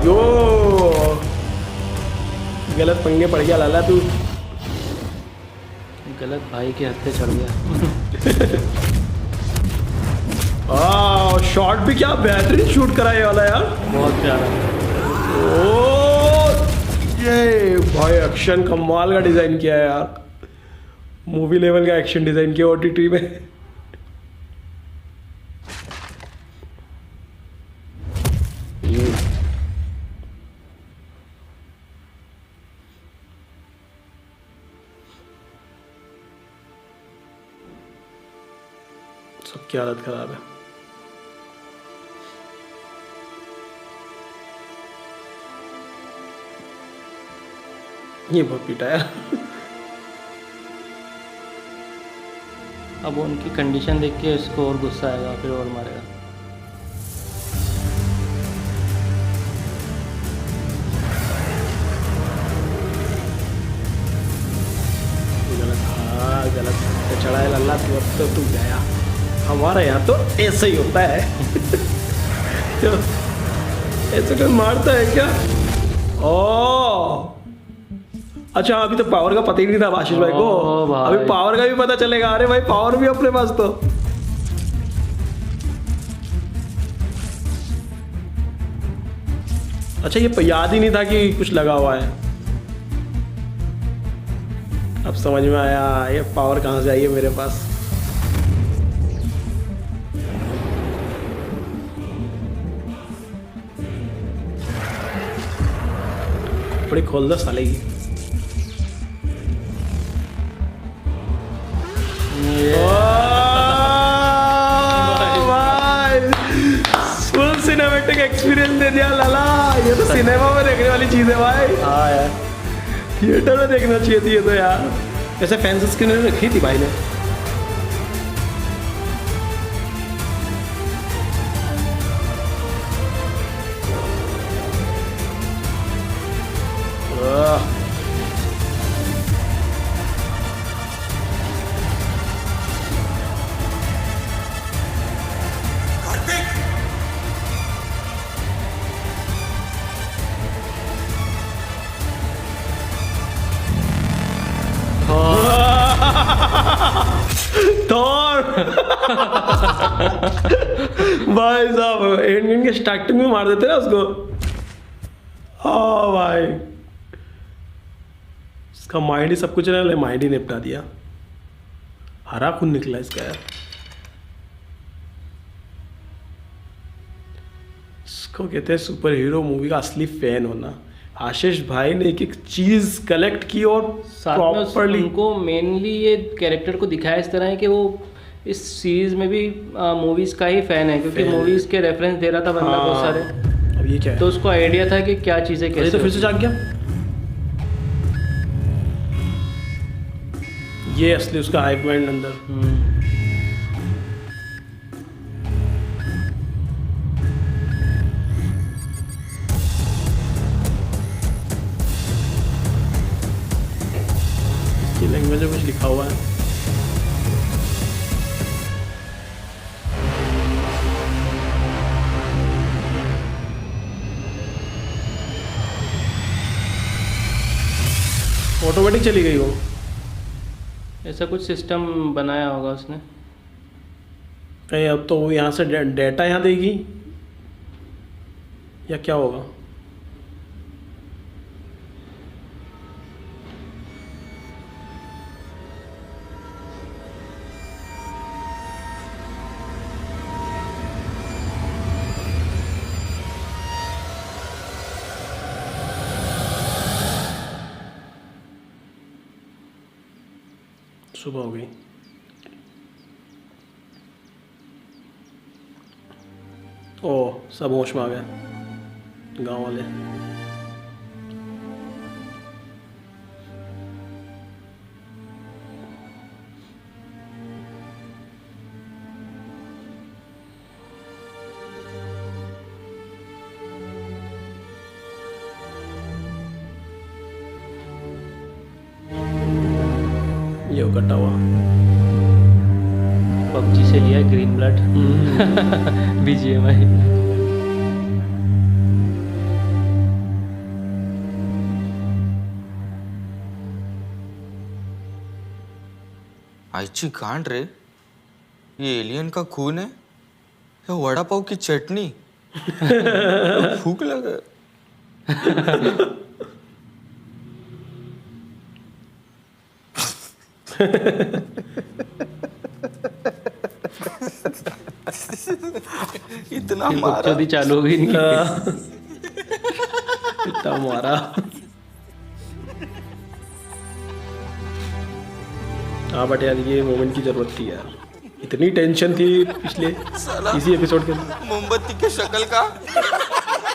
यो गलत पंगे पड़ गया लाला तू। गलत भाई के हत्थे चढ़ गया। शॉट भी क्या बेहतरीन शूट करा ये वाला यार। बहुत प्यारा। ओ ये भाई एक्शन कमाल का डिजाइन किया है यार। मूवी लेवल का एक्शन डिजाइन किया ओटीटी में। सबकी हालत खराब है। ये बहुत पीटा है। अब उनकी कंडीशन देख के इसको और गुस्सा आएगा फिर और मारेगा। गलत हाँ गलत चढ़ा है लल्ला तो तू गया। हमारे यहाँ तो ऐसा ही होता है। तो ऐसे कोई मारता है क्या। ओ अच्छा अभी तो पावर का पता ही नहीं था आशीष भाई को। ओ भाई। अभी पावर का भी पता चलेगा। अरे भाई पावर भी अपने पास तो। अच्छा ये याद ही नहीं था कि कुछ लगा हुआ है। अब समझ में आया ये पावर कहाँ से आई है मेरे पास। बड़ी खोल दो साले की। फुल सिनेमैटिक एक्सपीरियंस दे दिया लाला। ये तो सिनेमा में देखने वाली चीज है भाई। हाँ यार थिएटर में देखना चाहिए थी ये तो यार। ऐसे फैंस स्क्रीन रखी थी भाई ने। थॉर भाई साहब एंड गेम के स्टार्टिंग में मार देते ना उसको। हाँ भाई इसका माइंड ही सब कुछ है। माइंड ही निपटा दिया। हरा खून निकला इसका यार। इसको कहते हैं सुपर हीरो मूवी का असली फैन होना। आशीष भाई ने एक एक चीज कलेक्ट की और साथ में प्रॉपरली उनको मेनली ये कैरेक्टर को दिखाया इस तरह है कि वो इस सीरीज में भी मूवीज का ही फैन है, क्योंकि मूवीज के रेफरेंस दे रहा था बंदा बहुत सारे। अब ये क्या है? तो उसको आइडिया था कि क्या चीजें ये कैसे तो फिर से जाग गया। ये असली उसका हाइप माइंड अंदर। लैंग्वेज में कुछ लिखा हुआ है। ऑटोमेटिक चली गई वो। ऐसा कुछ सिस्टम बनाया होगा उसने। कहीं अब तो वो यहाँ से डेटा यहाँ देगी या क्या होगा? सुबह हो गई। ओ सब होश में आ गए गांव वाले। ये कटा हुआ पबजी से लिया ग्रीन ब्लड BGMI। आईची गांड रे, ये एलियन का खून है या वड़ा पाव की चटनी? भूख लगा। इतना मारा चौथी चालू हो गई नहीं। इतना मारा। हाँ बट यार ये मोमेंट की जरूरत थी यार। इतनी टेंशन थी पिछले इसी एपिसोड के अंदर। मोमबत्ती के शक्ल का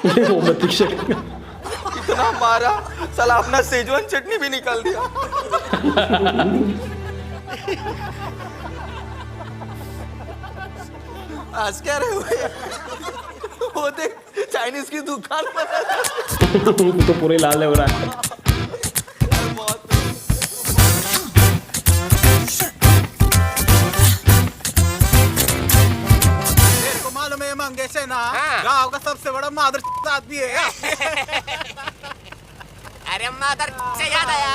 मोमबत्ती की शक्ल का इतना मारा, साला अपना सेजवान चटनी भी निकाल दिया। आज क्या रहे हुए? वो देख चाइनीज की दुकान पर तो पूरे लाल हो रहा है। मेरे को मालूम है मंगेश है ना, गांव का सबसे बड़ा मादर आदमी है। अरे मदर से याद आया,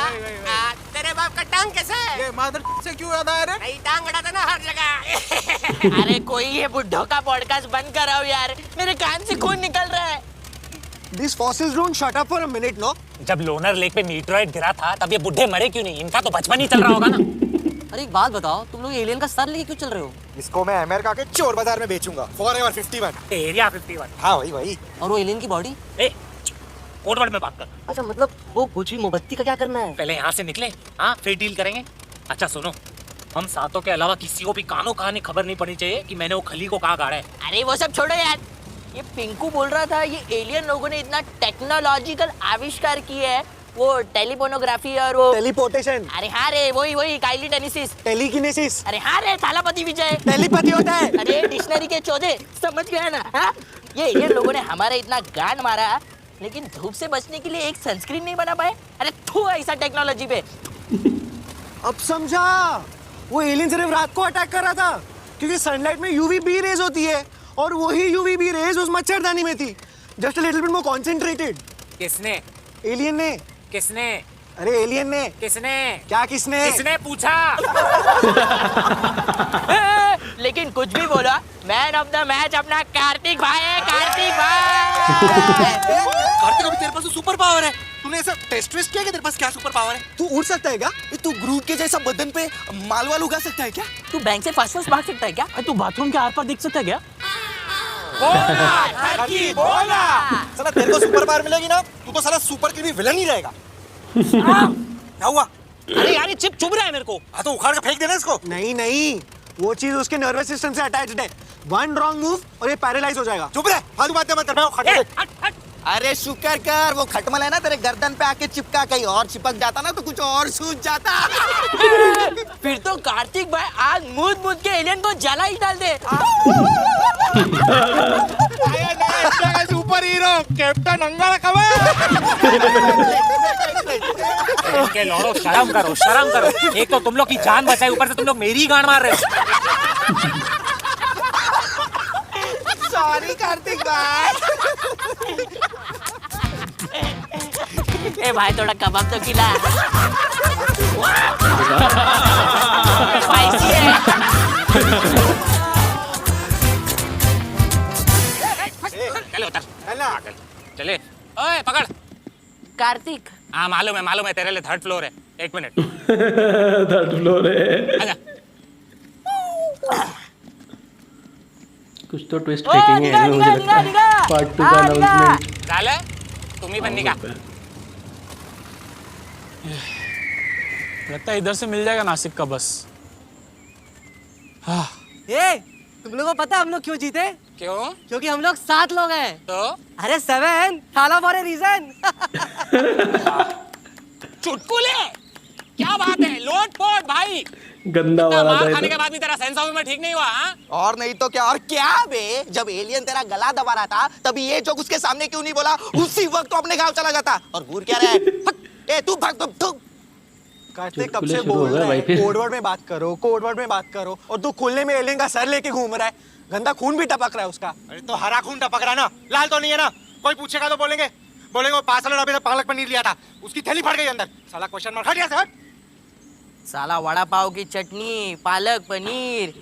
तेरे बाप का टांग कैसा है? ये मादर से क्यों याद आया रे? नहीं, टांग अड़ा था ना हर जगह। अरे कोई ये बुड्ढों का पॉडकास्ट बंद कराओ यार, मेरे कान से खून निकल रहा है। These fossils don't shut up for a minute, no? जब लोनर लेक पे मीटरॉइड गिरा था तब ये बुढ़े मरे क्यों नहीं? इनका तो बचपन ही चल रहा होगा ना। अरे एक बात बताओ, तुम लोग एलियन का सर लेके क्यों चल रहे हो? इसको मैं अमेरिका के चोर बाजार में बेचूंगा। Forever 51। एरिया 51। हाँ वही। और वो एलियन की बॉडी? ए, कोड वर्ड में बात कर। अच्छा मतलब वो बुझी मोमबत्ती का क्या करना है? पहले यहाँ से निकले, हाँ फिर डील करेंगे। अच्छा सुनो, हम सातों के अलावा किसी को भी कानो कहानी खबर नहीं पड़नी चाहिए कि मैंने वो खली को कहाँ गाड़ा है। अरे वो सब छोड़ो यार, ये पिंकू बोल रहा था ये एलियन लोगों ने इतना टेक्नोलॉजिकल आविष्कार किए है, वो टेलीपोनोग्राफी और वो टेलीपोर्टेशन। अरे हाँ रे, वही काइली टेनिसिस। टेलीकिनेसिस। अरे हाँ रे, थालापति विजय। टेलीपैथी होता है। अरे डिक्शनरी के चौधे, समझ गया ना? हाँ? ये एलियन लोगों ने हमारा इतना गांड मारा, लेकिन धूप से बचने के लिए एक सनस्क्रीन नहीं बना पाए। अरे थू ऐसा टेक्नोलॉजी पे। अब समझा, वो एलियन सिर्फ रात को अटैक कर रहा था क्योंकि सनलाइट में यूवीबी रेज होती है और वही यूवीबी रेज उस मच्छरदानी में थी, just a little bit more concentrated. किसने? एलियन ने। किसने? अरे एलियन ने। किसने? क्या किसने? किसने पूछा? लेकिन कुछ भी बोला, मैन ऑफ द मैच अपना कार्तिक भाई है, कार्तिक भाई। कार्तिक अभी तेरे पास तो सुपर पावर है। तूने ऐसा टेस्ट वेस्ट किया कि तेरे पास क्या सुपर पावर है? तू उड़ सकता है क्या? तू ग्रूट के जैसा बदन पे माल वाल उगा सकता है क्या? तू बैंक से फास्ट फास्ट भाग सकता है क्या? तू बाथरूम के आर पार देख सकता है क्या? बोला। साला तेरे को सुपर पावर मिलेगी ना, तू तो साला सुपर के भी विलन ही रहेगा। क्या हुआ? अरे यार ये चिप चुभ रहा है मेरे को। हाँ तो उखाड़ के फेंक देना इसको। नहीं, वो चीज उसके नर्वस सिस्टम से अटैच्ड है। वन रॉन्ग मूव और ये पैरालाइज हो जाएगा। चुप रह, फालतू बातें मत कर, मैं उखाड़ के। अरे शुक्र कर, वो खटमल है ना तेरे गर्दन पे आके चिपका, कहीं और चिपक जाता ना तो कुछ और सूझ जाता। फिर तो कार्तिक भाई आज मूद के एलियन को जला ही डाल दे। सुपर हीरो कैप्टन अंगारा कवर। इनके लौड़ो शर्म करो। एक तो तुम लोग की जान बचाई, ऊपर से तुम लोग मेरी गांड मार रहे हो। सॉरी कार्तिक भाई। ए भाई थोड़ा कबाब तो खिला। स्पाइसी है। चले उतर। चले। ओए पकड़। कार्तिक। हाँ मालूम है तेरे लिए थर्ड फ्लोर है। 1 मिनट। थर्ड फ्लोर है। आजा। कुछ तो ट्विस्ट फेंकेंगे मुझे लगता है। पार्ट 2 का अनाउंसमेंट। डाले तुम ही बनने का। लगता है इधर से मिल जाएगा नासिक का बस। ए, तुम लोगों को पता है हम लोग क्यों जीते? क्यों? क्योंकि हम लोग 7 लोग हैं। तो? अरे 7 थाला फॉर ए रीजन। चुटकुले? क्या बात है, लोट पोट भाई। गंदा वाला मार था खाने के बाद भी तेरा सेंस ऑफ ह्यूमर ठीक नहीं हुआ? हाँ? और नहीं तो क्या, और क्या बे, जब एलियन तेरा गला दबा रहा था तभी ये जोक उसके सामने क्यों नहीं बोला? उसी वक्त तो अपने गांव चला जाता। और घूर क्या रहा है? ए तू भाग तू। कार्तिक कब चुटकुले से शुरू हो बोल गए रहा भाई है फिर। कोडवर्ड में बात करो और तू खुलने में एलियन का सर लेके घूम रहा है। गंदा खून भी टपक रहा है उसका। अरे तो हरा खून टपक रहा है ना, लाल तो नहीं है ना। कोई पूछेगा तो बोलेंगे वो पार्सल डब्बे से पालक पनीर लिया था, उसकी थैली फट गई अंदर। साला क्वेश्चन मार्क। हट यहाँ से हट। साला वड़ा पाव की चटनी, पालक पनीर,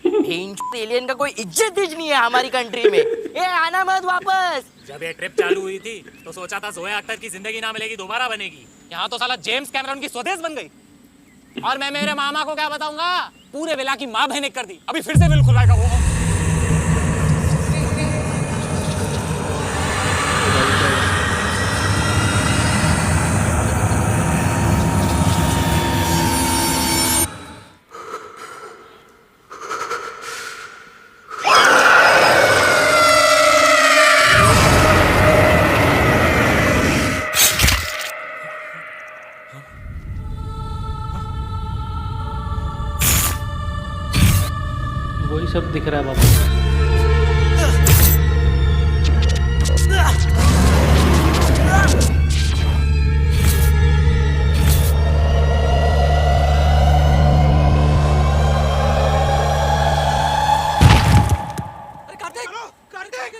एलियन का कोई इज्जत नहीं है हमारी कंट्री में। ए आना मत वापस। जब ये ट्रिप चालू हुई थी तो सोचा था जोया अख्तर की जिंदगी ना मिलेगी, दोबारा बनेगी। यहाँ तो साला जेम्स कैमरन की स्वदेश बन गई। और मैं मेरे मामा को क्या बताऊंगा, पूरे विला की माँ बहन कर दी। अभी फिर से बिल खुलाएगा वो। वही सब दिख रहा है वापस।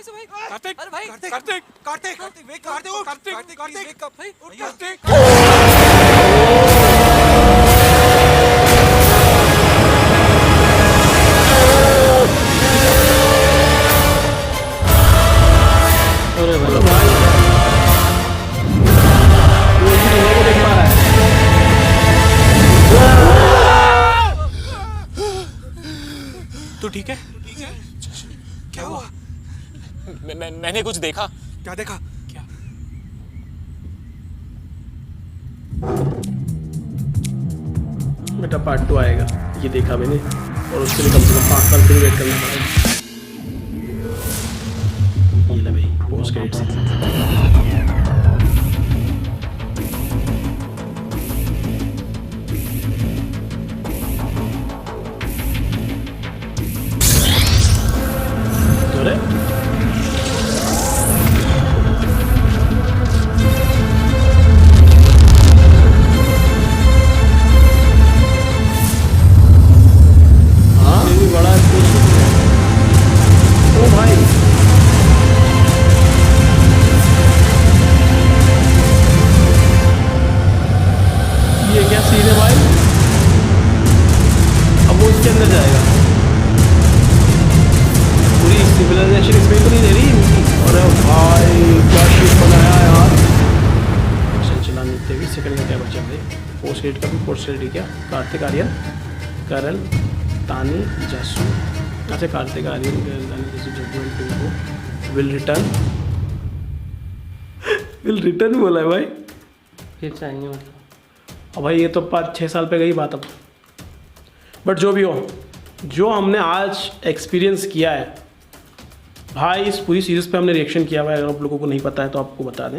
कैसे भाई? कार्तिक अरे भाई कार्तिक कार्तिक कार्तिक कार्तिक वेट कार्तिक उठ कार्तिक कार्तिक कार्तिक wake up भाई कार्तिक अरे भाई तू ठीक है? क्या हुआ मैंने कुछ देखा। क्या देखा क्या? बेटा पार्ट 2 आएगा, ये देखा मैंने, और उसके लिए कम से कम 5 साल फिर वेट करना पड़ेगा। ये ले भाई पोस्ट क्रेडिट सीन। अरे हाँ ये भी बड़ा ओ भाई ये क्या सीन है भाई? अब वो इसके अंदर जाएगा, पूरी सिविलाइजेशन इसमें तो नहीं दे रही इनकी। अरे भाई क्या शिप बनाया है यार। चल चला नित्य भी सेकंड में क्या बचा भाई? पोस्ट क्रेडिट का भी पोस्ट क्रेडिट क्या? कार्तिक आर्यन, करण, तानी, जसू। अच्छा कार्तिक आर्यन, करण, तानी, जसू, जगमोहन टिंकू विल रिटर्न बोला है भाई। फिर चाहिए मतलब। अब भाई ये तो 5-6 साल पे गई बात अब। बट जो भी हो, जो हमने आज एक्सपीरियंस किया है भाई, इस पूरी सीरीज़ पे हमने रिएक्शन किया हुआ है। अगर आप लोगों को नहीं पता है तो आपको बता दें,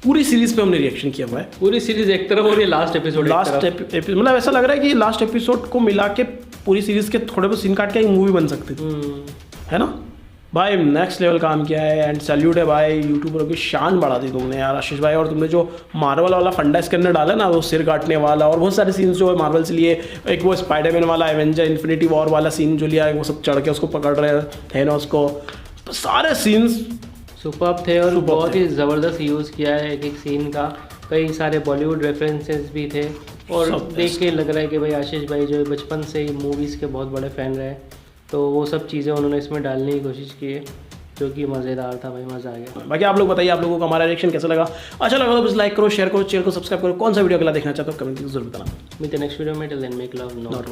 पूरी सीरीज़ पे हमने रिएक्शन किया हुआ है। पूरी सीरीज एक तरफ और ये लास्ट एपिसोड लास्ट एपिसोड मतलब ऐसा लग रहा है कि लास्ट एपिसोड को मिला के पूरी सीरीज़ के थोड़े बहुत सीन काट के एक मूवी बन सकती थी, है ना भाई? नेक्स्ट लेवल काम किया है एंड सैल्यूट है भाई। यूट्यूबरों की शान बढ़ा दी तुमने यार आशीष भाई। और तुमने जो मार्वल वाला फंडा इसके अंदर डाला ना, वो सिर काटने वाला और बहुत सारे सीन्स जो है मार्वल से लिए, एक वो स्पाइडरमैन वाला एवेंजर इन्फिनिटी वॉर वाला सीन जो लिया है, वो सब चढ़ के उसको पकड़ रहे थे ना उसको, तो सारे सीन्स सुपर्ब थे और Superb बहुत थे। ही ज़बरदस्त यूज़ किया है एक एक सीन का। कई सारे बॉलीवुड रेफरेंसेस भी थे और सब देख के लग रहा है कि भाई आशीष भाई जो है बचपन से ही मूवीज़ के बहुत बड़े फ़ैन रहे, तो वो सब चीज़ें उन्होंने इसमें डालने की कोशिश की है, जो कि मज़ेदार था भाई, मज़ा आ गया। बाकी आप लोग बताइए आप लोगों को हमारा रिएक्शन कैसा लगा। अच्छा लगा तो बस लाइक करो, शेयर करो, चैनल को सब्सक्राइब करो। कौन सा वीडियो अगला देखना चाहते हो कमेंट में जरूर बताना। मिलते नेक्स्ट वीडियो में, till then make love not war.